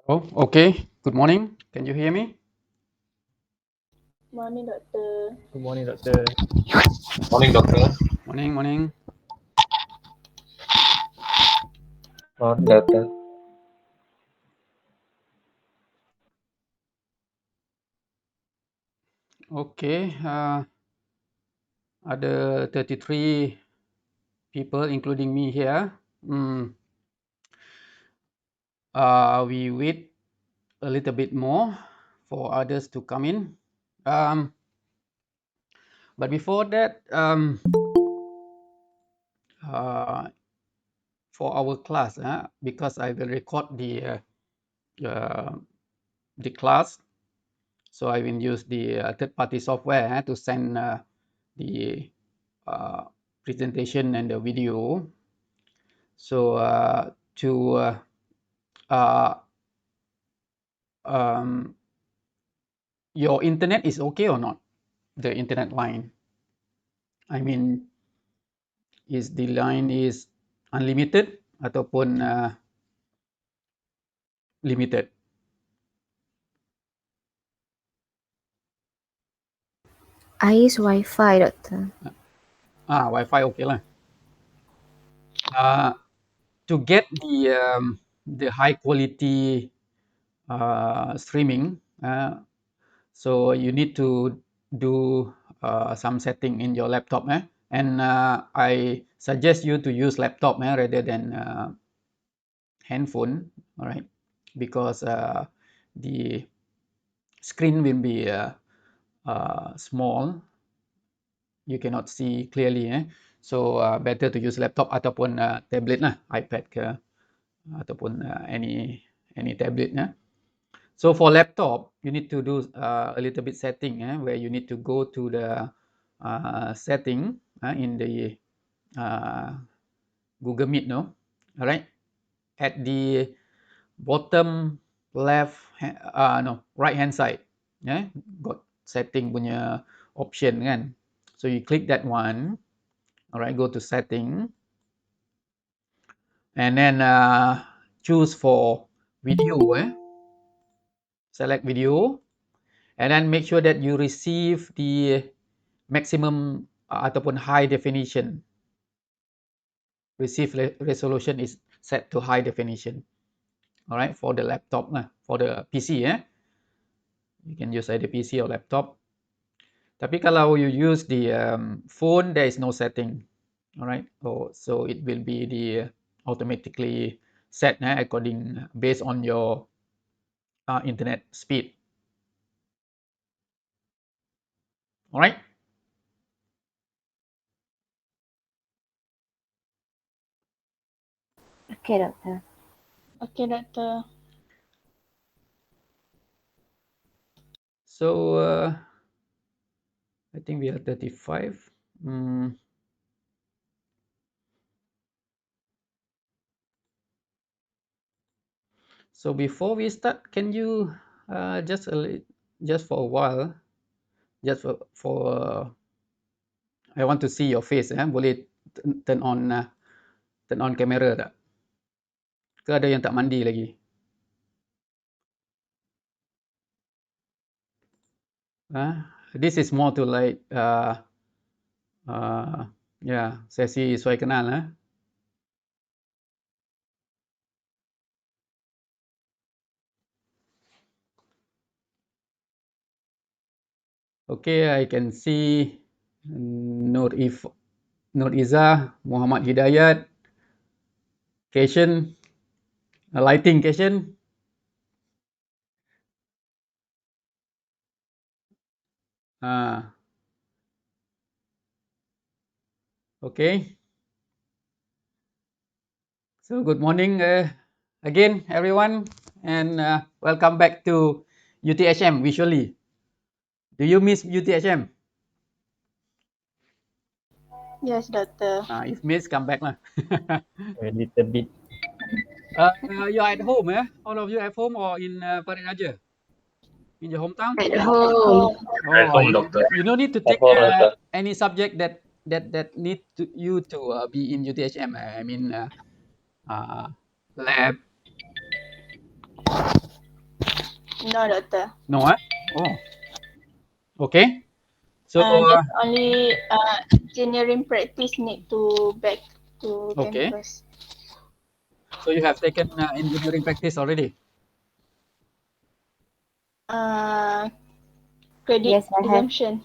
Oh, okay. Good morning. Can you hear me? Morning, Doctor. Good morning, Doctor. Morning, Doctor. Morning, morning. Morning, Doctor. Okay. Ada 33 people, including me here. We wait a little bit more for others to come in. But before that, for our class, because I will record the class, so I will use the third-party software to send the presentation and the video. So your internet is okay or not? The internet line. I mean, is the line is unlimited ataupun limited? I use Wi-Fi, Doctor. Wi-Fi okay lah. To get the high quality streaming, so you need to do some setting in your laptop, and I suggest you to use laptop rather than handphone. All right, because the screen will be small, you cannot see clearly, so better to use laptop ataupun tablet lah, iPad ke ataupun any tablet. So for laptop, you need to do a little bit setting, where you need to go to the setting in the Google Meet, no? All right, at the bottom left right hand side, got setting punya option kan, so you click that one. All right, go to setting and then choose for video, select video, and then make sure that you receive the maximum ataupun high definition. Receive resolution is set to high definition. All right, for the laptop lah, for the PC, you can use either PC or laptop. Tapi kalau you use the phone, there is no setting. All right, so it will be the automatically set according based on your internet speed. All right. Okay, Doctor. Okay, Doctor. So I think we are 35. So before we start, can you just for a while, just for I want to see your face, boleh turn on camera tak? Ke ada yang tak mandi lagi? This is more to like sesi sesuai kenal. Okay, I can see Nur Izzah, Muhammad Hidayat, Cation, lighting Cation. Okay. So good morning again, everyone, and welcome back to UTHM visually. Do you miss UTHM? Yes, Doctor. If miss, come back lah. A little bit. You're at home, all of you at home or in Parit Raja? In your hometown? At home. At home, Doctor. You don't need to At take home, Doctor. any subject that need you to be in UTHM. I mean lab, No, doctor. No, Oh, okay. So, Just only engineering practice need to back to okay. campus. So you have taken engineering practice already? Credit Yes, I have. exemption.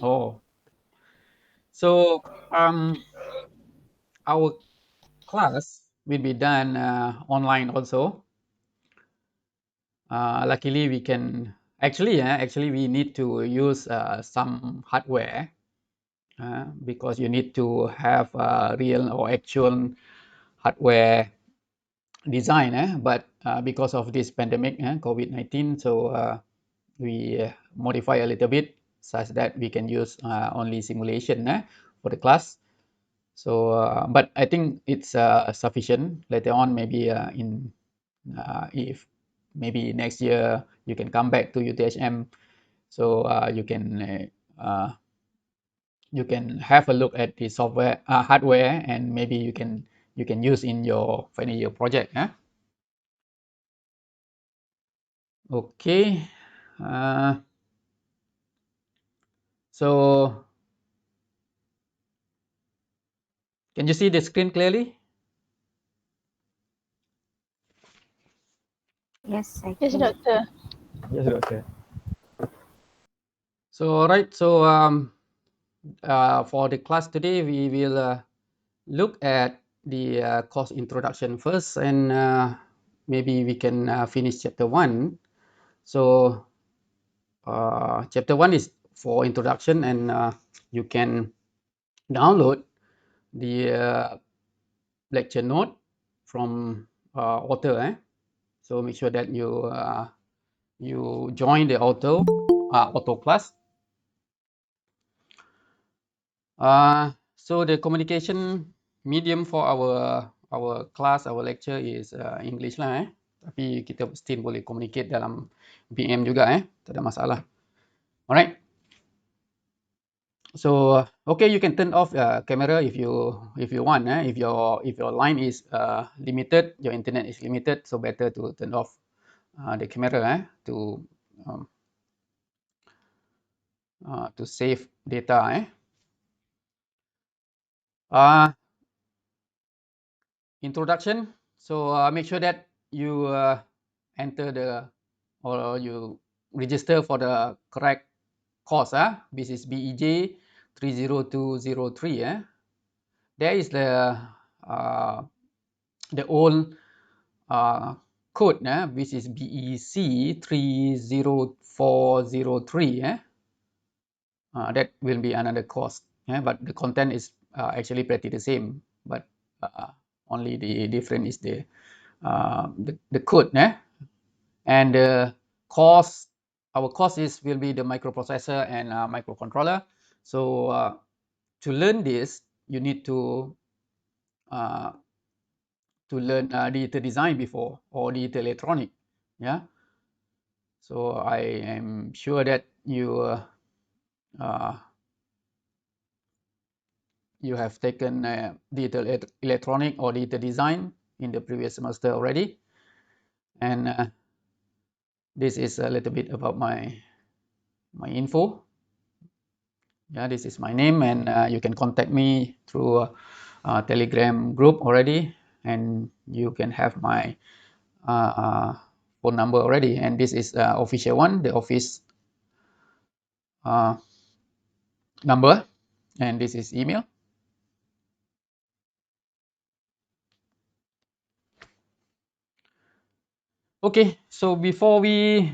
Oh, so our class will be done online also. Luckily, we can actually we need to use some hardware because you need to have real or actual hardware design. But because of this pandemic, COVID-19, so we modify a little bit such that we can use only simulation for the class. So, but I think it's sufficient. Later on, maybe if maybe next year you can come back to UTHM, so you can have a look at the software hardware, and maybe you can use in your final year project. Okay. So can you see the screen clearly? Yes, I Yes, can. doctor. Yes, doctor. So, all right. So for the class today, we will look at the course introduction first, and maybe we can finish chapter 1. So chapter 1 is for introduction, and you can download the lecture note from author. So make sure that you join the auto class. So the communication medium for our class, our lecture is English lah. Tapi kita still boleh communicate dalam BM juga tak ada masalah. Alright. So okay, you can turn off camera if you want. If your line is limited, your internet is limited, so better to turn off the camera to save data. Introduction. So make sure that you enter or you register for the correct course. This is BEJ30203. There is the old code, which is BEC30403. That will be another course, but the content is actually pretty the same, but only the difference is the code. And the course, our courses will be the microprocessor and microcontroller. So to learn this, you need to learn digital design before, or digital electronic. So I am sure that you have taken digital electronic or digital design in the previous semester already, and this is a little bit about my info. This is my name, and you can contact me through Telegram group already, and you can have my phone number already. And this is official one, the office number, and this is email. Okay, so before we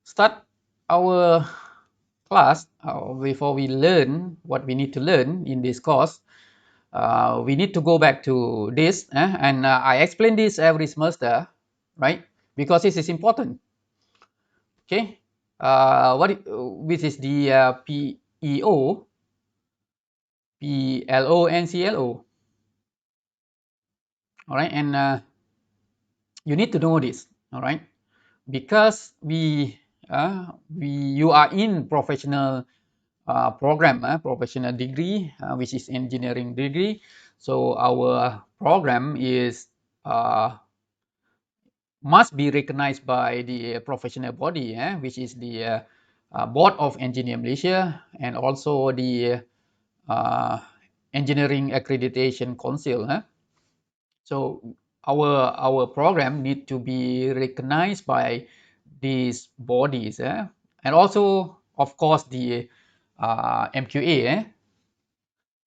start our class, before we learn what we need to learn in this course, we need to go back to this, and I explain this every semester, right? Because this is important. Okay, which is the PEO, PLO, and CLO. All right, and you need to know this. All right, because you are in professional program, professional degree, which is engineering degree. So our program is must be recognized by the professional body, which is the Board of Engineer Malaysia and also the Engineering Accreditation Council. So our program need to be recognized by these bodies, and also of course the MQA,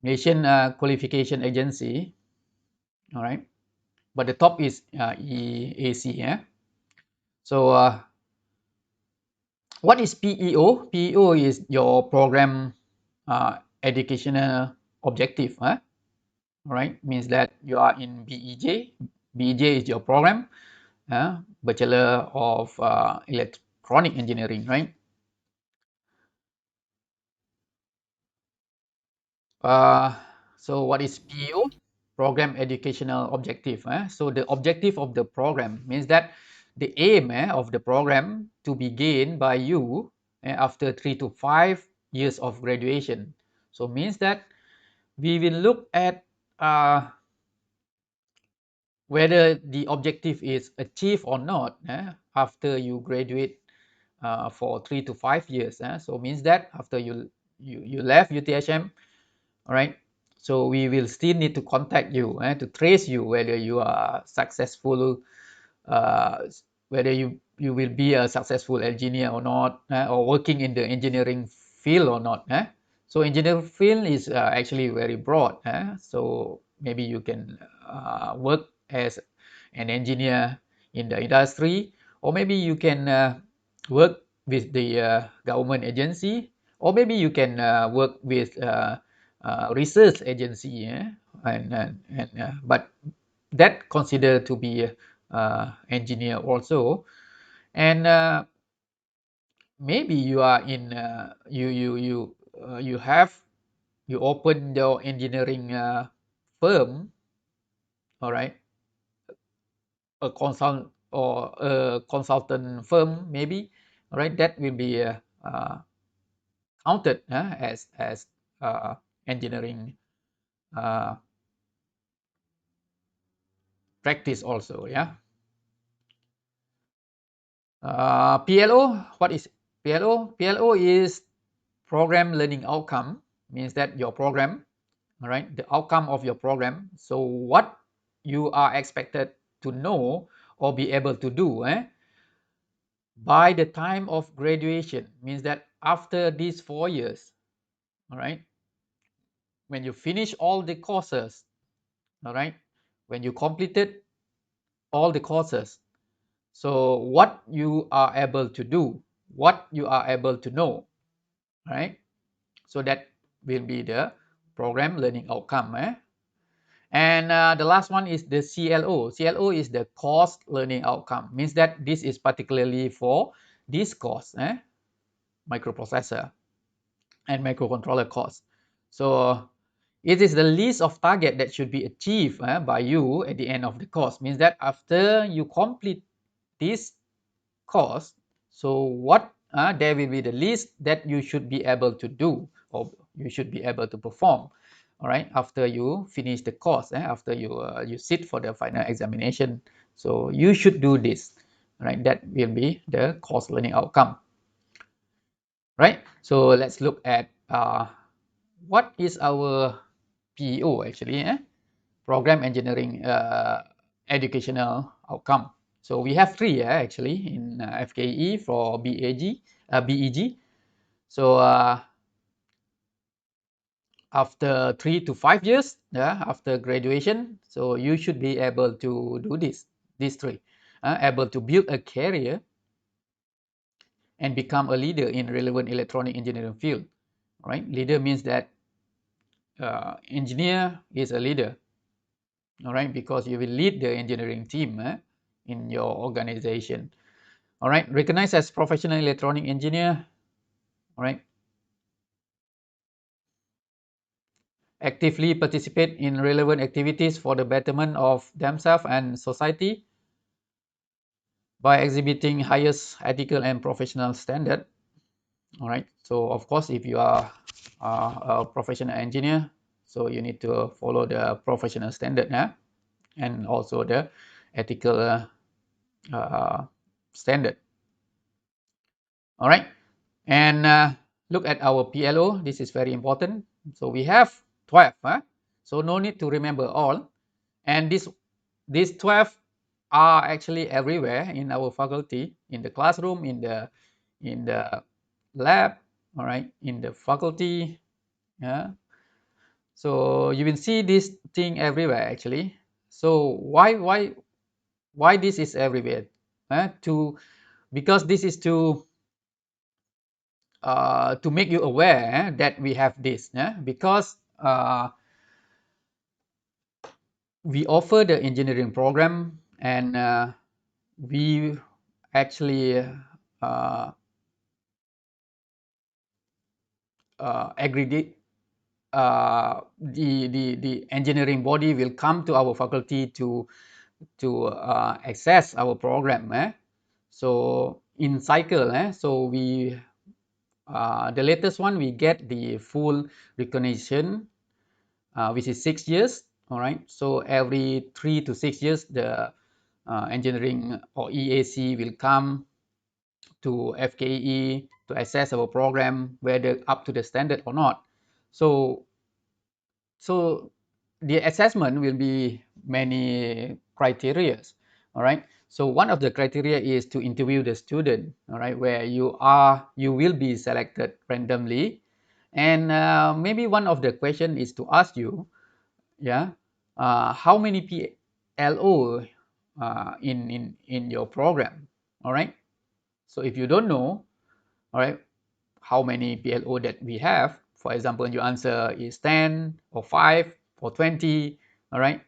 Malaysian Qualification Agency. All right, but the top is EAC. So what is PEO? PEO is your program educational objective. All right, means that you are in BEJ. BEJ is your program, Bachelor of Electronic Engineering, right? So what is PEO? Program Educational Objective. So the objective of the program means that the aim of the program to be gained by you after 3 to 5 years of graduation. So means that we will look at whether the objective is achieved or not after you graduate for 3 to 5 years. So means that after you left UTHM, all right, so we will still need to contact you to trace you whether you are successful, uh, whether you will be a successful engineer or not, or working in the engineering field or not. So engineering field is actually very broad. So maybe you can work as an engineer in the industry, or maybe you can work with the government agency, or maybe you can work with research agency, but that considered to be engineer also. And maybe you are in you open your engineering firm, all right, a consultant firm maybe, all right, that will be counted as engineering uh, practice also. PLO, what is PLO? PLO is program learning outcome, means that your program, all right, the outcome of your program. So what you are expected to know or be able to do by the time of graduation, means that after these 4 years, all right, when you finish all the courses, all right, when you completed all the courses, so what you are able to do, what you are able to know, right? So that will be the program learning outcome. And the last one is the CLO. CLO is the course learning outcome. Means that this is particularly for this course, microprocessor and microcontroller course. So it is the list of target that should be achieved by you at the end of the course. Means that after you complete this course, so what there will be the list that you should be able to do, or you should be able to perform, all right, after you finish the course, after you sit for the final examination. So you should do this, right? That will be the course learning outcome, right? So let's look at what is our PEO actually, program engineering educational outcome. So we have three actually in FKE for BEG. So after 3 to 5 years, after graduation, so you should be able to do these three, able to build a career and become a leader in relevant electronic engineering field. Right? Leader means that engineer is a leader. All right, because you will lead the engineering team in your organization. All right, recognized as professional electronic engineer. All right, actively participate in relevant activities for the betterment of themselves and society by exhibiting highest ethical and professional standard. All right, so of course, if you are a professional engineer, so you need to follow the professional standard and also the ethical standard. All right, and look at our PLO. This is very important. So we have 12, so no need to remember all. And these 12 are actually everywhere in our faculty, in the classroom, in the lab, all right, in the faculty. Yeah, so you will see this thing everywhere actually. So why this is everywhere? Because this is to make you aware that we have this, because we offer the engineering program, and we actually aggregate the engineering body will come to our faculty to access our program. So in cycle, so we the latest one we get the full recognition, which is 6 years. All right, so every 3 to 6 years the engineering or EAC will come to FKE to assess our program whether up to the standard or not. So the assessment will be many criteria. All right, so one of the criteria is to interview the student, all right, where you will be selected randomly, and maybe one of the question is to ask you, how many PLO in your program. All right, so if you don't know, all right, how many PLO that we have, for example, your answer is 10 or 5 or 20, all right,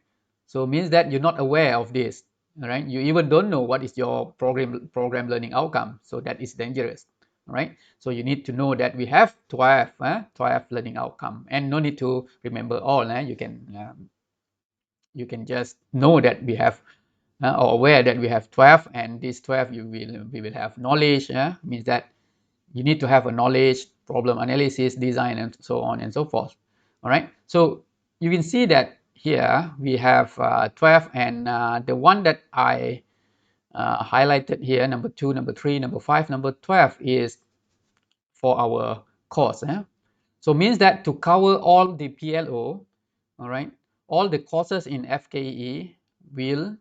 so means that you're not aware of this. All right, you even don't know what is your program learning outcome, so that is dangerous. All right, so you need to know that we have 12 learning outcome, and no need to remember all. You can just know that we have or aware that we have 12, and these 12 we will have knowledge. Means that you need to have a knowledge, problem analysis, design, and so on and so forth. All right, so you can see that here we have 12, and the one that I highlighted here, number 2, number 3, number 5, number 12 is for our course. So means that to cover all the PLO, all right, all the courses in FKE will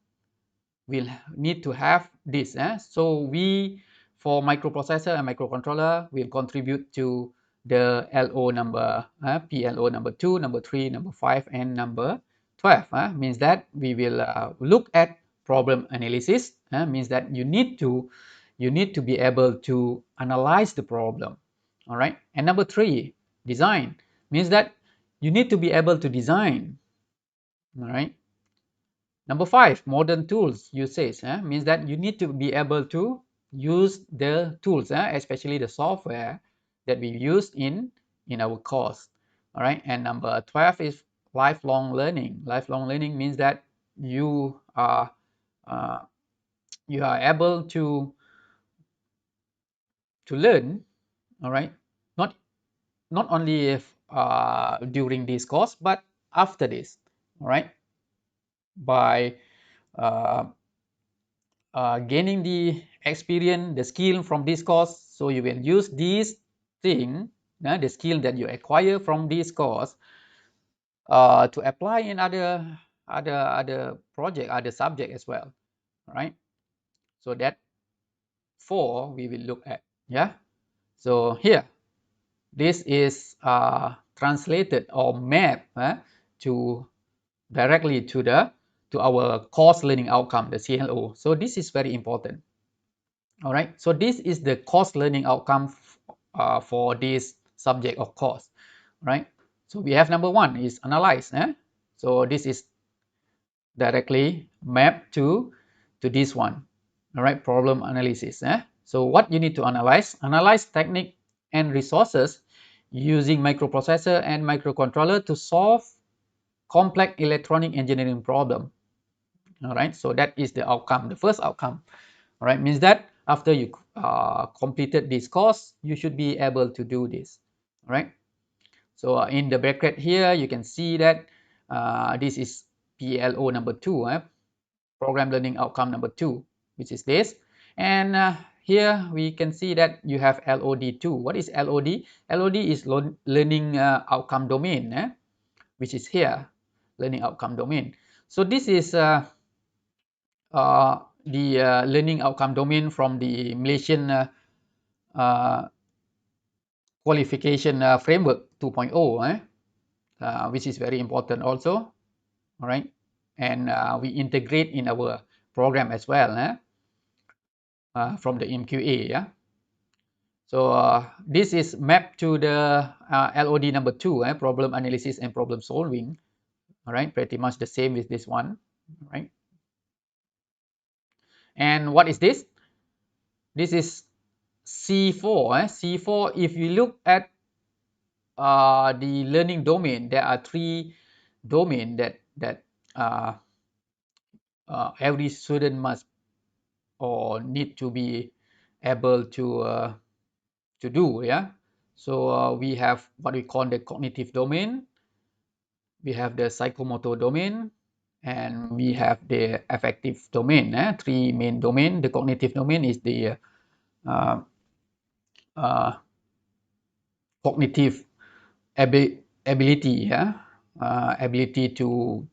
need to have this. So we, for microprocessor and microcontroller, will contribute to the LO number, PLO number 2, number 3, number 5, and number 12. Means that we will look at problem analysis. Means that you need to be able to analyze the problem. All right, and number 3, design, means that you need to be able to design. All right. Number 5, modern tools usage, means that you need to be able to use the tools, especially the software that we use in our course. All right, and number 12 is lifelong learning. Lifelong learning means that you are able to learn. All right, not only if, during this course, but after this. All right, by gaining the experience, the skill from this course. So you will use these thing, the skill that you acquire from this course, to apply in other project, other subject as well. All right, so that 4 we will look at. So here this is translated or mapped to directly to our course learning outcome, the CLO. So this is very important. All right, so this is the course learning outcome for this subject of course. Right, so we have number 1 is analyze. So this is directly mapped to this one. All right, problem analysis. So what you need to analyze technique and resources using microprocessor and microcontroller to solve complex electronic engineering problem. All right, so that is the outcome, the first outcome. All right, means that after you completed this course, you should be able to do this. All right, so in the bracket here, you can see that this is PLO number 2, program learning outcome number 2. which is this. And here we can see that you have LOD2. What is LOD? LOD is learning outcome domain, which is here, learning outcome domain. So this is the learning outcome domain from the Malaysian qualification framework 2.0, which is very important also. All right, and we integrate in our program as well, from the MQA. Yeah. So this is mapped to the LOD number 2, problem analysis and problem solving. All right, pretty much the same with this one. All right. And what is this? This is C4. C4, if you look at the learning domain, there are 3 domains that every student must or need to be able to do. Yeah. So we have what we call the cognitive domain, we have the psychomotor domain, and we have the affective domain. 3 main domain. The cognitive domain is the cognitive ability, ability to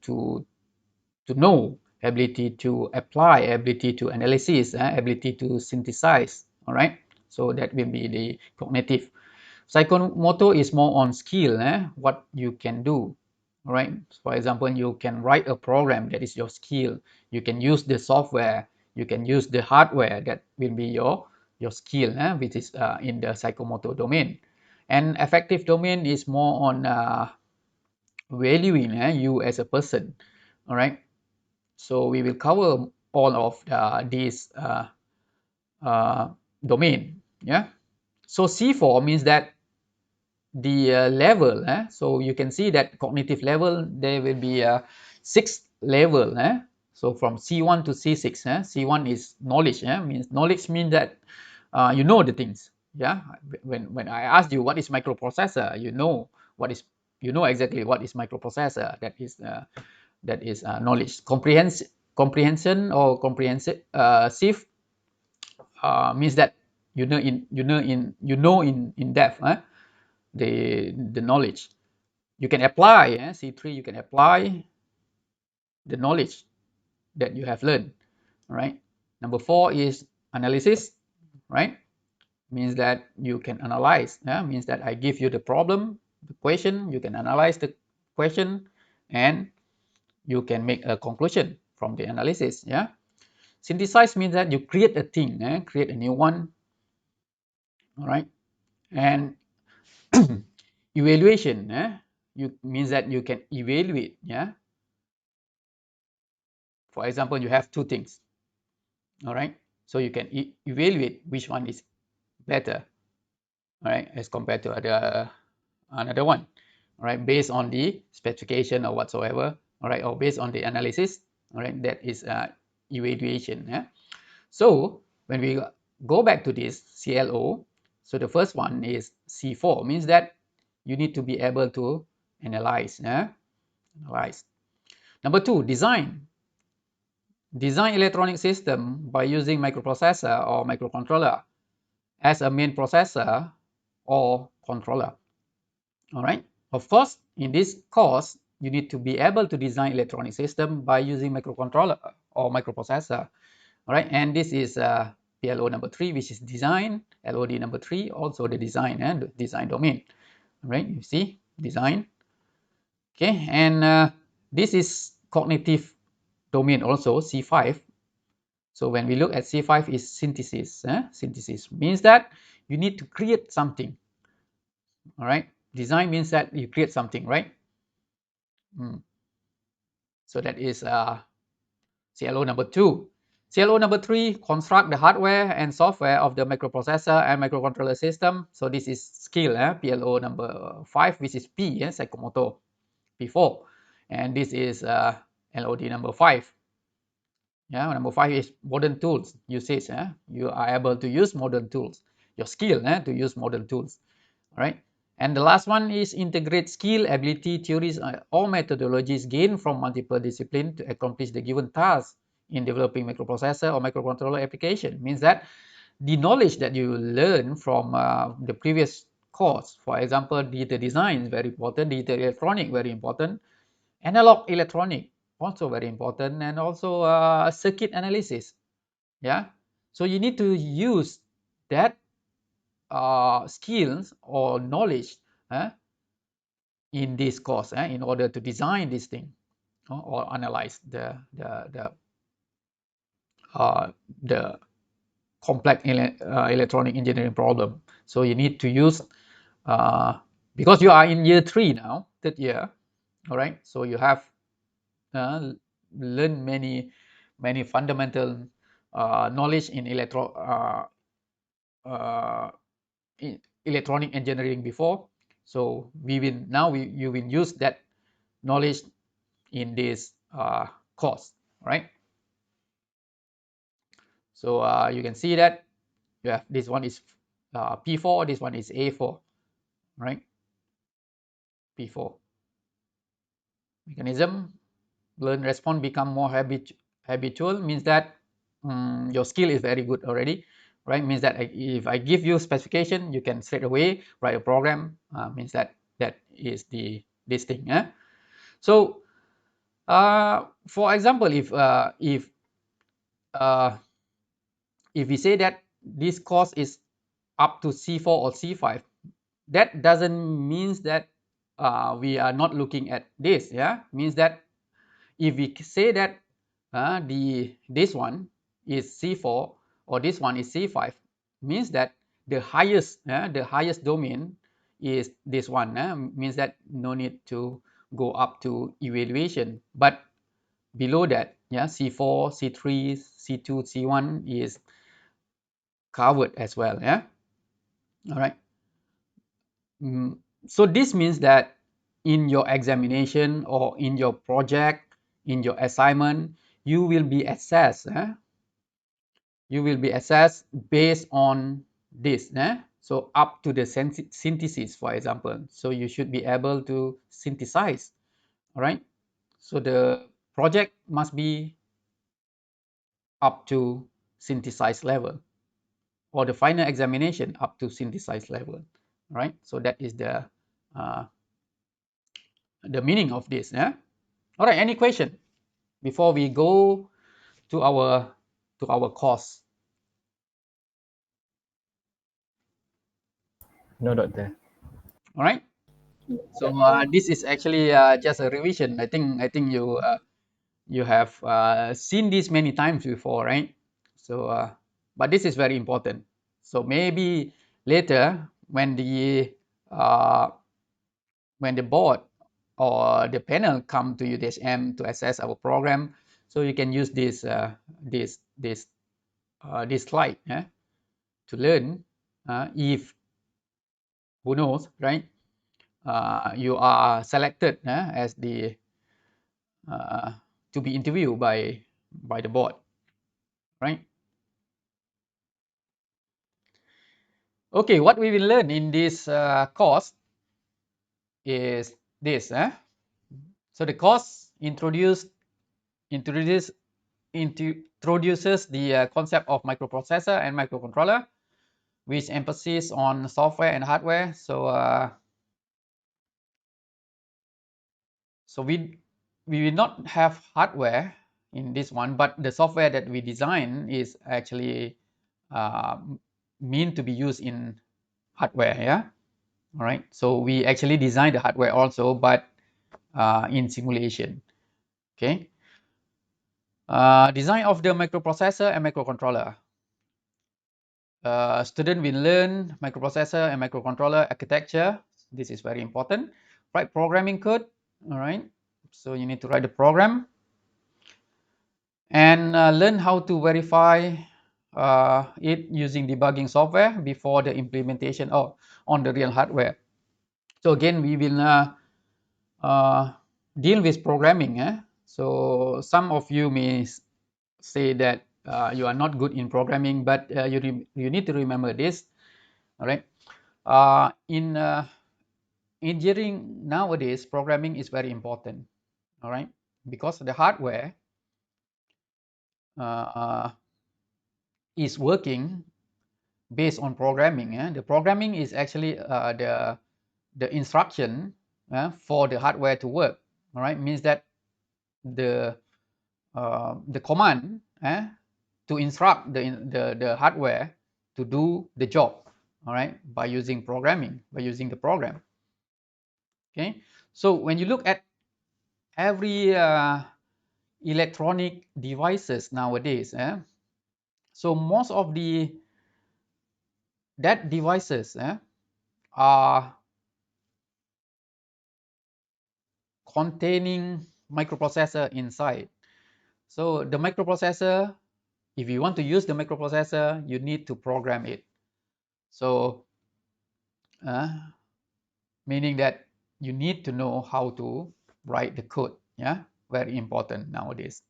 know, ability to apply, ability to analysis, ability to synthesize. All right, so that will be the cognitive. Psychomotor is more on skill, what you can do. All right, for example, you can write a program, that is your skill. You can use the software, you can use the hardware, that will be your skill, which is in the psychomotor domain. And affective domain is more on valuing you as a person. All right, so we will cover all of these domain. Yeah. So C4 means that the level, so you can see that cognitive level, there will be 6 level. So from C1 to C6. C1 is knowledge. Knowledge means that you know the things. Yeah. When I asked you what is microprocessor, you know exactly what is microprocessor. That is knowledge. Comprehension or comprehensive means that you know in depth, the knowledge. You can apply, C3, you can apply the knowledge that you have learned. All right. Number 4 is analysis, right? Means that you can analyze. Means that I give you the problem, the question, you can analyze the question, and you can make a conclusion from the analysis. Yeah. Synthesize means that you create a thing, create a new one. All right. And evaluation, you means that you can evaluate. Yeah. For example, you have 2 things. All right. So you can evaluate which one is better, all right, as compared to another one. All right, based on the specification or whatsoever. All right, or based on the analysis. All right, that is evaluation. So when we go back to this CLO, so the first one is C4, means that you need to be able to analyze. Analyze. Number 2, design. Design electronic system by using microprocessor or microcontroller as a main processor or controller. All right. Of course, in this course, you need to be able to design electronic system by using microcontroller or microprocessor. All right. And this is PLO number 3, which is design. LOD number 3, also the design and design domain. All right. You see design. Okay. And this is cognitive domain also, C5. So when we look at C5 is synthesis. Synthesis means that you need to create something. All right. Design means that you create something, right? So that is CLO number 2. CLO number 3, construct the hardware and software of the microprocessor and microcontroller system. So this is skill, PLO number 5, which is P, psychomotor, P4. And this is LOD number 5. Yeah, number 5 is modern tools usage. You are able to use modern tools. Your skill to use modern tools. All right. And the last one is integrate skill, ability, theories, or methodologies gained from multiple disciplines to accomplish the given task in developing microprocessor or microcontroller application. Means that the knowledge that you learn from the previous course, for example, data design is very important, data electronic very important, analog electronic also very important, and also circuit analysis. Yeah, so you need to use that skills or knowledge in this course in order to design this thing or analyze the complex electronic engineering problem. So you need to use because you are in year 3 now, third year, all right? So you have learned many fundamental knowledge in electronic engineering before. So you will use that knowledge in this course, right? So you can see that this one is P4, this one is A4, right? P4 mechanism, learn, respond, become more habitual, means that your skill is very good already, right? Means that if I give you specification, you can straight away write a program. Means that is this thing. So for example, if we say that this course is up to C4 or C5, that doesn't means that we are not looking at this. Yeah, means that if we say that this one is C4 or this one is C5, means that the highest domain is this one. Means that no need to go up to evaluation, but below that, C4, C3, C2, C1 is covered as well. All right. So this means that in your examination or in your project, in your assignment, you will be assessed. You will be assessed based on this. So up to the synthesis, for example. So you should be able to synthesize. All right. So the project must be up to synthesized level, or the final examination up to synthesized level. Right. So that is the meaning of this. All right. Any question before we go to our course? No, doctor. All right. So this is actually just a revision. I think you have seen this many times before, right? So but this is very important. So maybe later when the board or the panel come to UTHM to assess our program, so you can use this this slide to learn if, who knows, right? You are selected as the to be interviewed by the board, right? Okay, what we will learn in this course is this. So the course introduces the concept of microprocessor and microcontroller, which emphasis on software and hardware. So so we will not have hardware in this one, but the software that we design is actually meant to be used in hardware. All right. So we actually design the hardware also, but in simulation. Okay. Design of the microprocessor and microcontroller. Student will learn microprocessor and microcontroller architecture. This is very important. Write programming code. All right. So you need to write the program and learn how to verify it using debugging software before the implementation on the real hardware. So again, we will deal with programming. So some of you may say that you are not good in programming, but you need to remember this. All right. In engineering nowadays, programming is very important. All right, because the hardware is working based on programming. The programming is actually the instruction for the hardware to work. All right, means that the command to instruct the hardware to do the job. All right, by using programming, by using the program. Okay, so when you look at every electronic devices nowadays, so most of that devices are containing microprocessor inside. So the microprocessor, if you want to use the microprocessor, you need to program it. So meaning that you need to know how to write the code. Yeah, very important nowadays.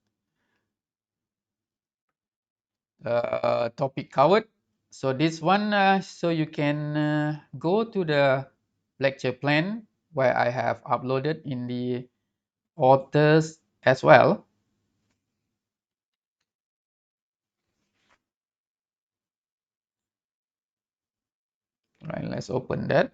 Topic covered. So this one, so you can go to the lecture plan where I have uploaded in the authors as well. Right, let's open that.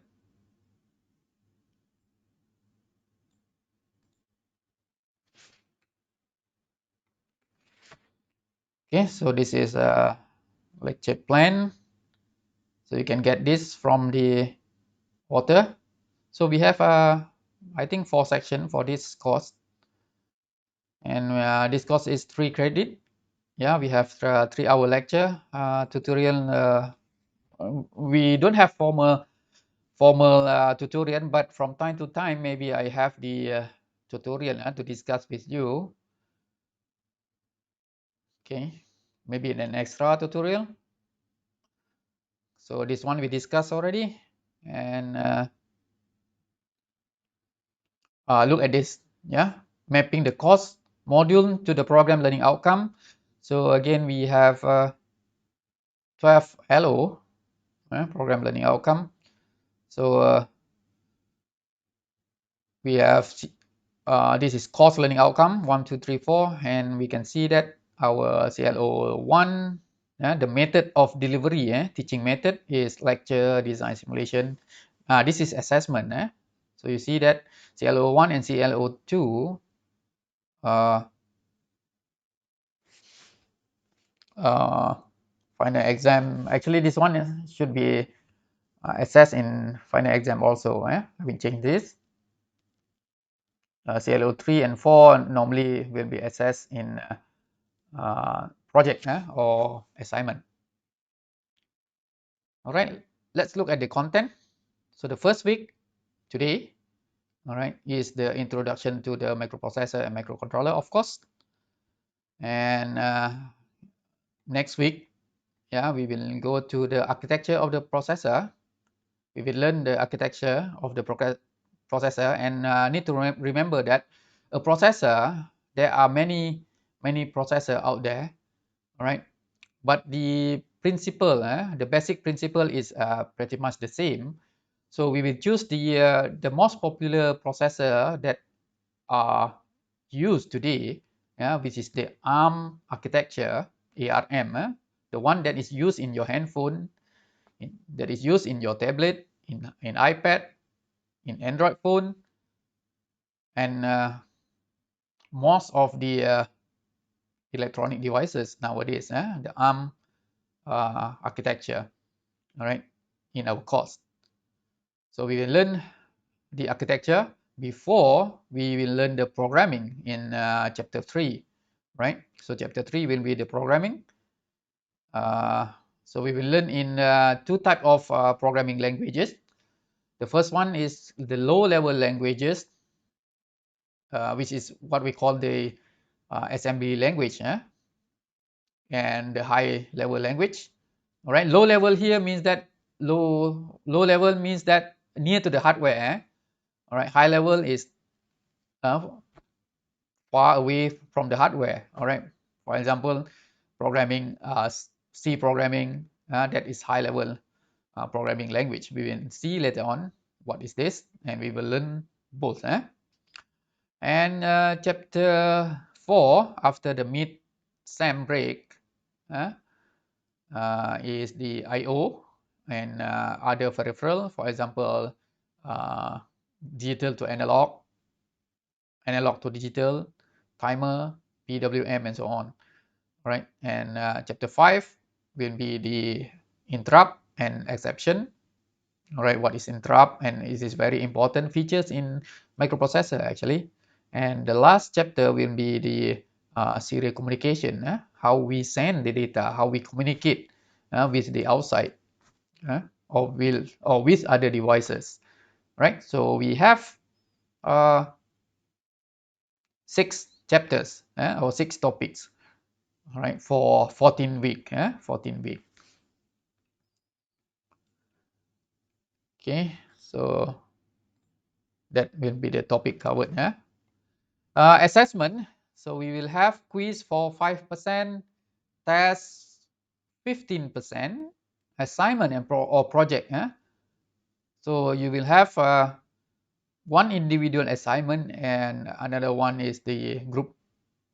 Okay, so this is a lecture plan. So you can get this from the author. So we have I think 4 sections for this course, and this course is 3 credit. Yeah, we have 3-hour lecture tutorial. We don't have formal tutorial, but from time to time maybe I have the tutorial to discuss with you. Okay, maybe an extra tutorial. So this one we discussed already, and look at this. Yeah, mapping the course module to the program learning outcome. So again we have 12 LO program learning outcome. So we have this is course learning outcome 1, 2, 3, 4, and we can see that our CLO1, the method of delivery, teaching method is lecture, design, simulation. This is assessment. So you see that CLO1 and CLO2 final exam. Actually, this one should be assessed in final exam also. We change this. CLO3 and 4 normally will be assessed in project or assignment. All right, let's look at the content. So the first week today, all right, is the introduction to the microprocessor and microcontroller, of course. And next week, we will go to the architecture of the processor. We will learn the architecture of the processor, and need to remember that a processor, there are many processors out there, all right, but the principle, the basic principle is pretty much the same. So we will choose the most popular processor that are used today, which is the ARM architecture, ARM, the one that is used in your handphone, that is used in your tablet, in iPad, in Android phone, and most of the electronic devices nowadays, the ARM architecture, all right, in our course. So we will learn the architecture before we will learn the programming in chapter 3, right? So chapter 3 will be the programming. So we will learn in 2 types of programming languages. The first one is the low-level languages, which is what we call the assembly language, and the high-level language. All right, low level here means that low level means that near to the hardware. All right, high level is far away from the hardware. All right, for example, programming C programming, that is high level programming language. We will see later on what is this, and we will learn both. And chapter 4, after the mid SAM break is the I/O and other peripheral, for example, digital to analog, analog to digital, timer, PWM, and so on. All right, and chapter 5 will be the interrupt and exception. All right, what is interrupt, and it is very important features in microprocessor actually. And the last chapter will be the serial communication, how we send the data, how we communicate with the outside or with other devices, right? So we have 6 chapters or 6 topics, all right, for 14 week, 14 week. Okay, so that will be the topic covered. Assessment. So we will have quiz for 5%, test 15%, assignment and project. So you will have one individual assignment and another one is the group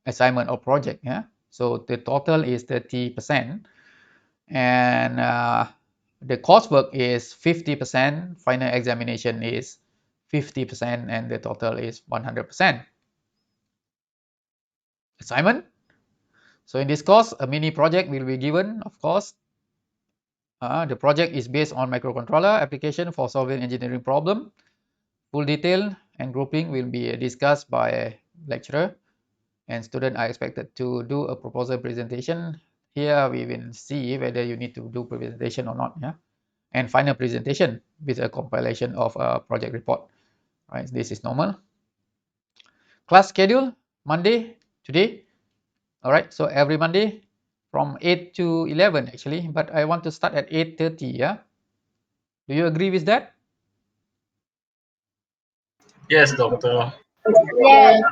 assignment or project. So the total is 30%, and the coursework is 50%. Final examination is 50%, and the total is 100%. Assignment. So in this course, a mini project will be given, of course. The project is based on microcontroller application for solving engineering problem. Full detail and grouping will be discussed by lecturer, and students are expected to do a proposal presentation. Here we will see whether you need to do presentation or not. And final presentation with a compilation of a project report. Right, this is normal. Class schedule, Monday, today. All right, so every Monday from 8 to 11 actually, but I want to start at 8:30. Do you agree with that? Yes, doctor. Yes.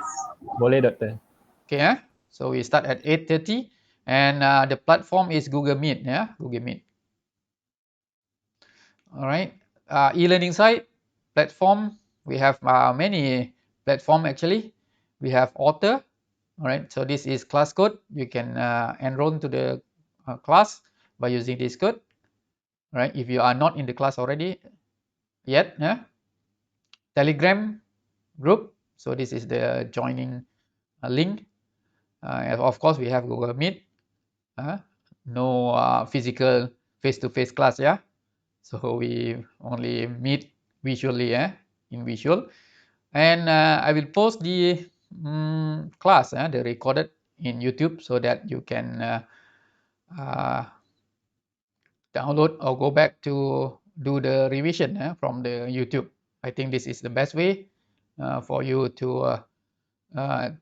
Boleh, Doktor. Okay, so we start at 8:30, and the platform is Google Meet. Google Meet. All right, e-learning site platform, we have many platform actually. We have Author. All right, so this is class code. You can enroll to the class by using this code. All right, if you are not in the class already yet. Telegram group. So this is the joining link. Of course, we have Google Meet. No physical face-to-face class. So we only meet visually, in visual. And I will post the class, the recorded in YouTube, so that you can download or go back to do the revision from the YouTube. I think this is the best way for you to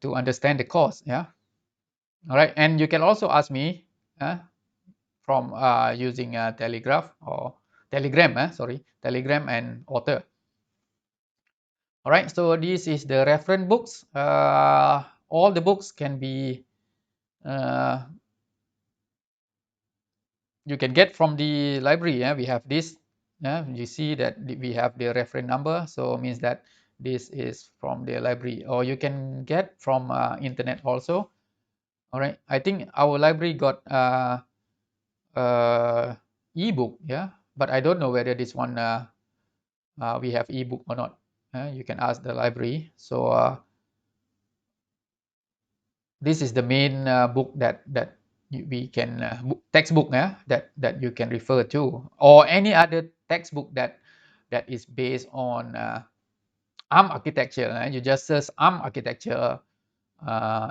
understand the course. All right, and you can also ask me from using Telegram and Author. All right, so this is the reference books. All the books can be you can get from the library. We have this. You see that we have the reference number, so it means that this is from the library, or you can get from internet also. All right, I think our library got ebook, but I don't know whether this one we have ebook or not. You can ask the library. So this is the main book that we can textbook that you can refer to, or any other textbook that is based on ARM architecture. You just search ARM architecture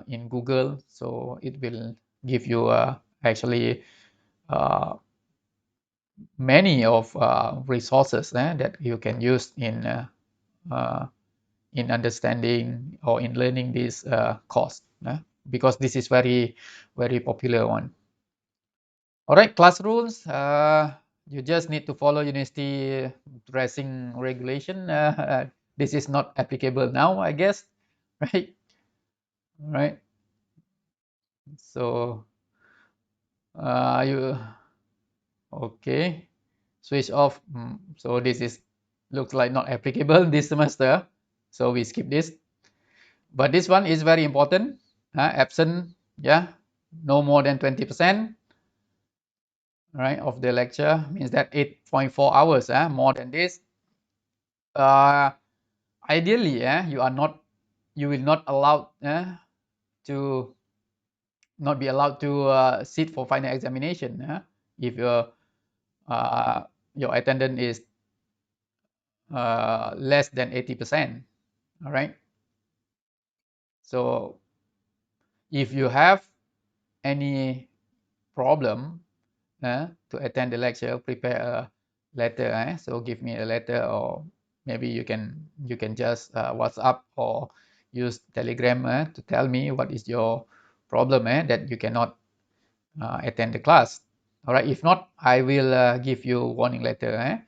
in Google, so it will give you actually many of resources that you can use in understanding or in learning this course, because this is very popular one. All right, class rules. You just need to follow university dressing regulation. This is not applicable now, I guess, right? All right. So you okay? Switch off. So this is looks like not applicable this semester, so we skip this. But this one is very important. Absent, no more than 20%, right, of the lecture, means that 8.4 hours, more than this. Ideally, you will not allowed to not be allowed to sit for final examination if your attendance is less than 80%. All right. So if you have any problem to attend the lecture, prepare a letter. So give me a letter, or maybe you can just WhatsApp or use Telegram to tell me what is your problem that you cannot attend the class. All right. If not, I will give you warning letter.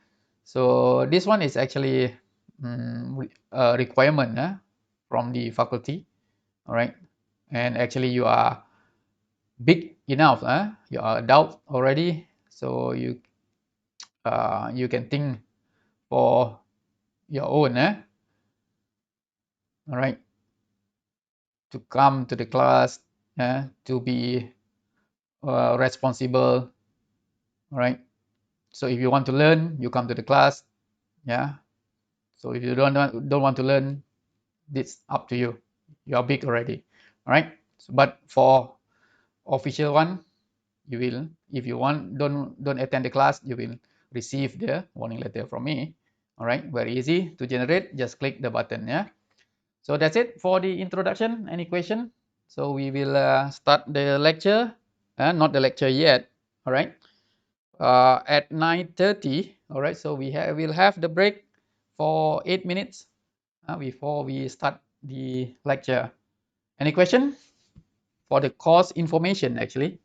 So this one is actually a requirement from the faculty. All right. And actually you are big enough, you are adult already, so you can think for your own, all right, to come to the class, to be responsible, all right. So if you want to learn, you come to the class, so if you don't want to learn, it's up to you. You are big already, all right. So, but for official one, you will, if you want, don't attend the class, you will receive the warning letter from me. All right, very easy to generate, just click the button. So that's it for the introduction. Any question? So we will start the lecture, not the lecture yet. All right, at 9:30. All right, so we'll have the break for 8 minutes before we start the lecture. Any question for the course information actually?